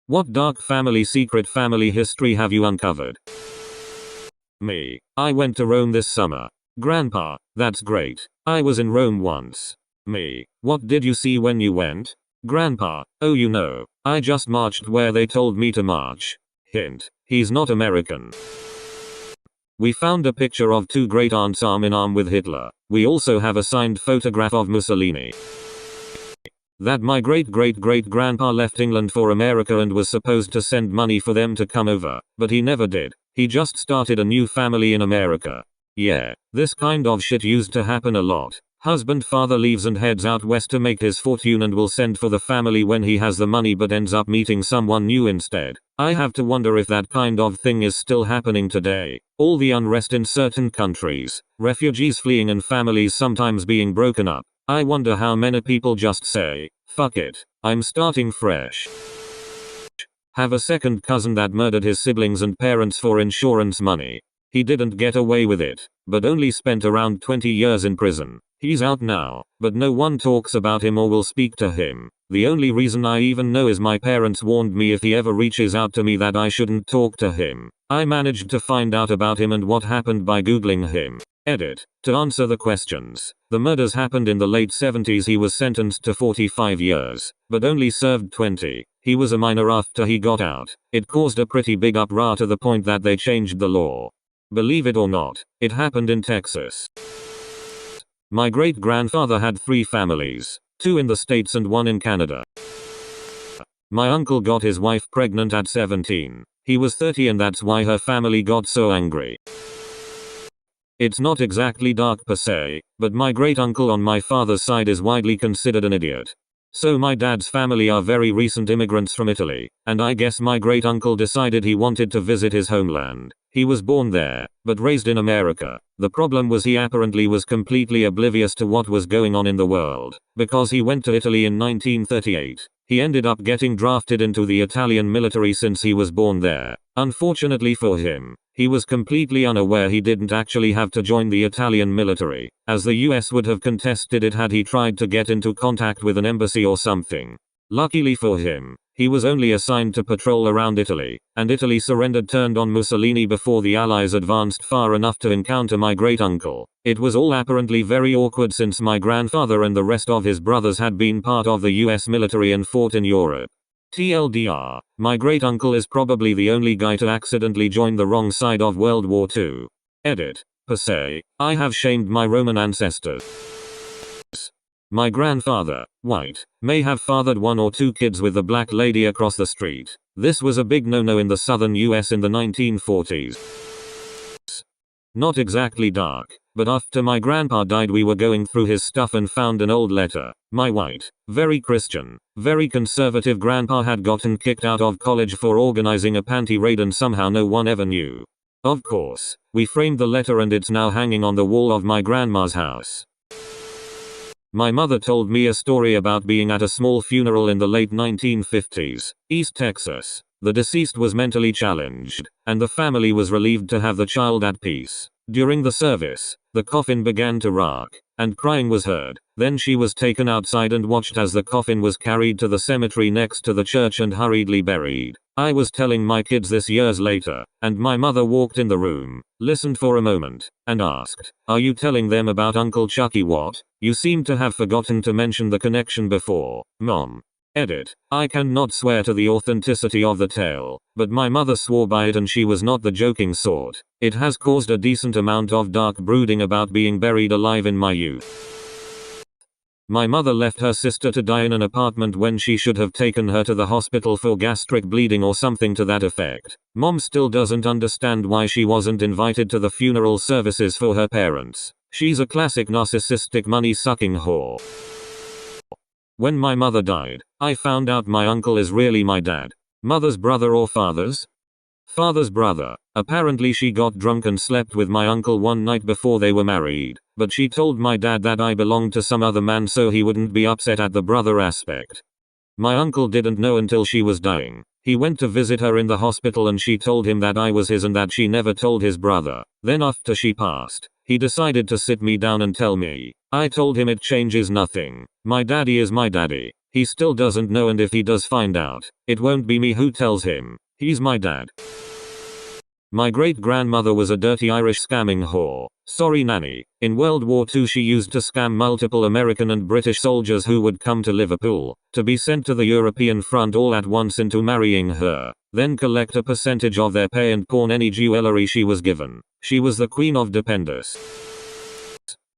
What dark secret family history have you uncovered? Me. I went to Rome this summer. Grandpa, that's great. I was in Rome once. Me. What did you see when you went? Grandpa, oh I just marched where they told me to march. Hint, he's not American. We found a picture of two great aunts arm in arm with Hitler. We also have a signed photograph of Mussolini. That my great-great-great-grandpa left England for America and was supposed to send money for them to come over, but he never did. He just started a new family in America. Yeah, this kind of shit used to happen a lot. Husband father leaves and heads out west to make his fortune and will send for the family when he has the money but ends up meeting someone new instead. I have to wonder if that kind of thing is still happening today. All the unrest in certain countries, refugees fleeing and families sometimes being broken up. I wonder how many people just say, fuck it, I'm starting fresh. Have a second cousin that murdered his siblings and parents for insurance money. He didn't get away with it, but only spent around 20 years in prison. He's out now, but no one talks about him or will speak to him. The only reason I even know is my parents warned me if he ever reaches out to me that I shouldn't talk to him. I managed to find out about him and what happened by googling him. Edit. To answer the questions. The murders happened in the late 70s. He was sentenced to 45 years, but only served 20. He was a minor after he got out. It caused a pretty big uproar to the point that they changed the law. Believe it or not, it happened in Texas. My great-grandfather had 3 families, 2 in the States and 1 in Canada. My uncle got his wife pregnant at 17. He was 30 and that's why her family got so angry. It's not exactly dark per se, but my great-uncle on my father's side is widely considered an idiot. So my dad's family are very recent immigrants from Italy, and I guess my great-uncle decided he wanted to visit his homeland. He was born there, but raised in America. The problem was he apparently was completely oblivious to what was going on in the world, because he went to Italy in 1938. He ended up getting drafted into the Italian military since he was born there. Unfortunately for him, he was completely unaware he didn't actually have to join the Italian military, as the US would have contested it had he tried to get into contact with an embassy or something. Luckily for him, he was only assigned to patrol around Italy, and Italy turned on Mussolini before the Allies advanced far enough to encounter my great-uncle. It was all apparently very awkward since my grandfather and the rest of his brothers had been part of the US military and fought in Europe. TLDR, my great-uncle is probably the only guy to accidentally join the wrong side of World War II. Edit. Per se, I have shamed my Roman ancestors. My grandfather, white, may have fathered 1 or 2 kids with the black lady across the street. This was a big no-no in the southern US in the 1940s. Not exactly dark, but after my grandpa died we were going through his stuff and found an old letter. My white, very Christian, very conservative grandpa had gotten kicked out of college for organizing a panty raid and somehow no one ever knew. Of course, we framed the letter and it's now hanging on the wall of my grandma's house. My mother told me a story about being at a small funeral in the late 1950s, East Texas. The deceased was mentally challenged, and the family was relieved to have the child at peace. During the service, the coffin began to rock, and crying was heard. Then she was taken outside and watched as the coffin was carried to the cemetery next to the church and hurriedly buried. I was telling my kids this years later, and my mother walked in the room, listened for a moment, and asked, "Are you telling them about Uncle Chucky what? You seem to have forgotten to mention the connection before, Mom." Edit. I cannot swear to the authenticity of the tale, but my mother swore by it and she was not the joking sort. It has caused a decent amount of dark brooding about being buried alive in my youth. My mother left her sister to die in an apartment when she should have taken her to the hospital for gastric bleeding or something to that effect. Mom still doesn't understand why she wasn't invited to the funeral services for her parents. She's a classic narcissistic money-sucking whore. When my mother died, I found out my uncle is really my dad. Mother's brother or father's? Father's brother. Apparently she got drunk and slept with my uncle one night before they were married, but she told my dad that I belonged to some other man so he wouldn't be upset at the brother aspect. My uncle didn't know until she was dying. He went to visit her in the hospital and she told him that I was his and that she never told his brother. Then after she passed, he decided to sit me down and tell me. I told him it changes nothing. My daddy is my daddy. He still doesn't know, and if he does find out, it won't be me who tells him. He's my dad. My great-grandmother was a dirty Irish scamming whore. Sorry nanny. In World War II she used to scam multiple American and British soldiers who would come to Liverpool, to be sent to the European front all at once into marrying her, then collect a percentage of their pay and pawn any jewelry she was given. She was the queen of dependers.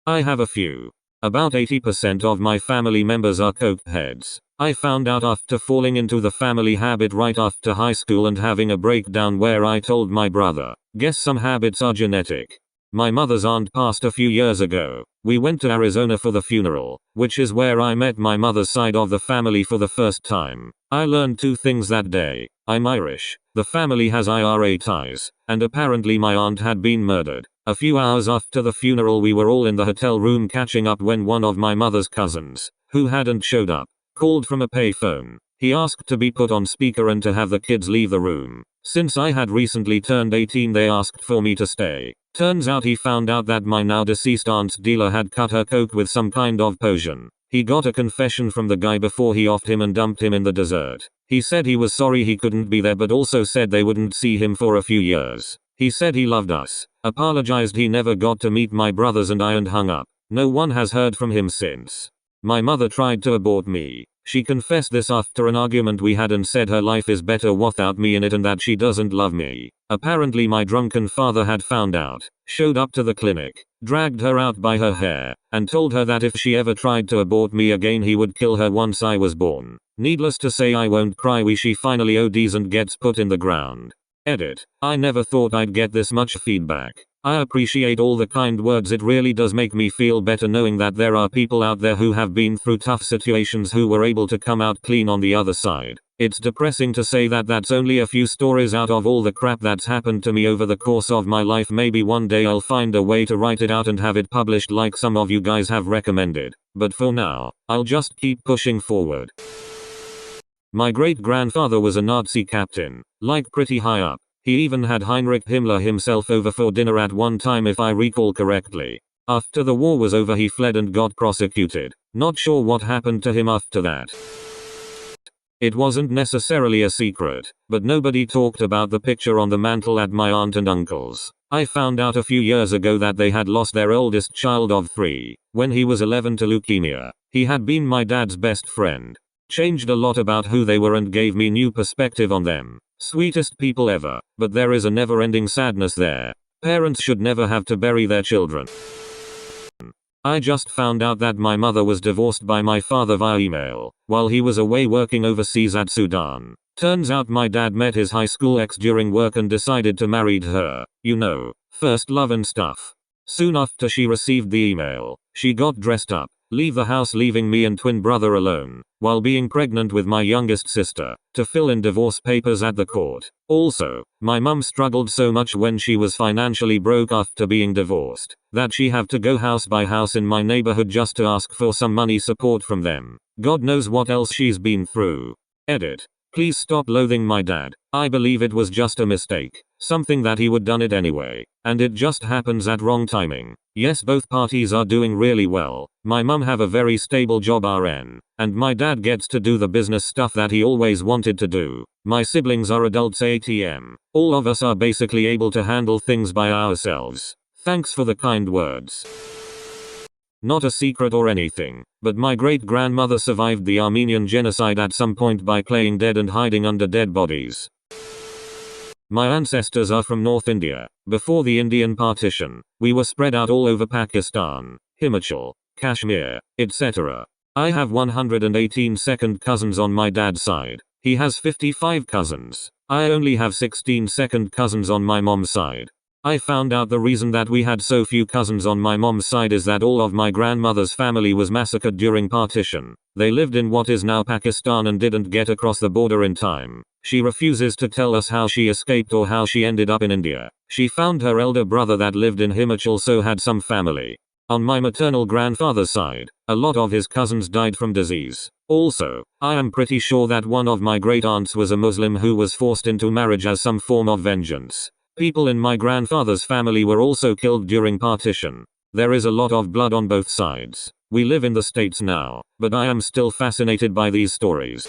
I have a few. About 80% of my family members are coke heads. I found out after falling into the family habit right after high school and having a breakdown where I told my brother, guess some habits are genetic. My mother's aunt passed a few years ago. We went to Arizona for the funeral, which is where I met my mother's side of the family for the first time. I learned two things that day. I'm Irish, the family has IRA ties, and apparently my aunt had been murdered. A few hours after the funeral we were all in the hotel room catching up when one of my mother's cousins, who hadn't showed up, called from a payphone. He asked to be put on speaker and to have the kids leave the room. Since I had recently turned 18 they asked for me to stay. Turns out he found out that my now deceased aunt's dealer had cut her coke with some kind of potion. He got a confession from the guy before he offed him and dumped him in the desert. He said he was sorry he couldn't be there but also said they wouldn't see him for a few years. He said he loved us, apologized he never got to meet my brothers and I, and hung up. No one has heard from him since. My mother tried to abort me. She confessed this after an argument we had and said her life is better without me in it and that she doesn't love me. Apparently my drunken father had found out, showed up to the clinic, dragged her out by her hair, and told her that if she ever tried to abort me again he would kill her once I was born. Needless to say I won't cry when she finally ODs and gets put in the ground. Edit. I never thought I'd get this much feedback. I appreciate all the kind words. It really does make me feel better knowing that there are people out there who have been through tough situations who were able to come out clean on the other side. It's depressing to say that that's only a few stories out of all the crap that's happened to me over the course of my life. Maybe one day I'll find a way to write it out and have it published like some of you guys have recommended. But for now, I'll just keep pushing forward. My great-grandfather was a Nazi captain, like pretty high up. He even had Heinrich Himmler himself over for dinner at one time if I recall correctly. After the war was over he fled and got prosecuted. Not sure what happened to him after that. It wasn't necessarily a secret, but nobody talked about the picture on the mantle at my aunt and uncle's. I found out a few years ago that they had lost their oldest child of 3, when he was 11 to leukemia. He had been my dad's best friend. Changed a lot about who they were and gave me new perspective on them. Sweetest people ever, but there is a never-ending sadness there. Parents should never have to bury their children. I just found out that my mother was divorced by my father via email, while he was away working overseas at Sudan. Turns out my dad met his high school ex during work and decided to marry her. You know, first love and stuff. Soon after she received the email, she got dressed up, leave the house leaving me and twin brother alone, while being pregnant with my youngest sister, to fill in divorce papers at the court. Also, my mum struggled so much when she was financially broke after being divorced, that she had to go house by house in my neighborhood just to ask for some money support from them. God knows what else she's been through. Edit. Please stop loathing my dad. I believe it was just a mistake. Something that he would done it anyway. And it just happens at wrong timing. Yes, both parties are doing really well. My mum have a very stable job RN. And my dad gets to do the business stuff that he always wanted to do. My siblings are adults ATM. All of us are basically able to handle things by ourselves. Thanks for the kind words. Not a secret or anything, but my great-grandmother survived the Armenian genocide at some point by playing dead and hiding under dead bodies. My ancestors are from North India. Before the Indian partition, we were spread out all over Pakistan, Himachal, Kashmir, etc. I have 118 second cousins on my dad's side. He has 55 cousins. I only have 16 second cousins on my mom's side. I found out the reason that we had so few cousins on my mom's side is that all of my grandmother's family was massacred during partition. They lived in what is now Pakistan and didn't get across the border in time. She refuses to tell us how she escaped or how she ended up in India. She found her elder brother that lived in Himachal, so had some family. On my maternal grandfather's side, a lot of his cousins died from disease. Also, I am pretty sure that one of my great aunts was a Muslim who was forced into marriage as some form of vengeance. People in my grandfather's family were also killed during partition. There is a lot of blood on both sides. We live in the States now, but I am still fascinated by these stories.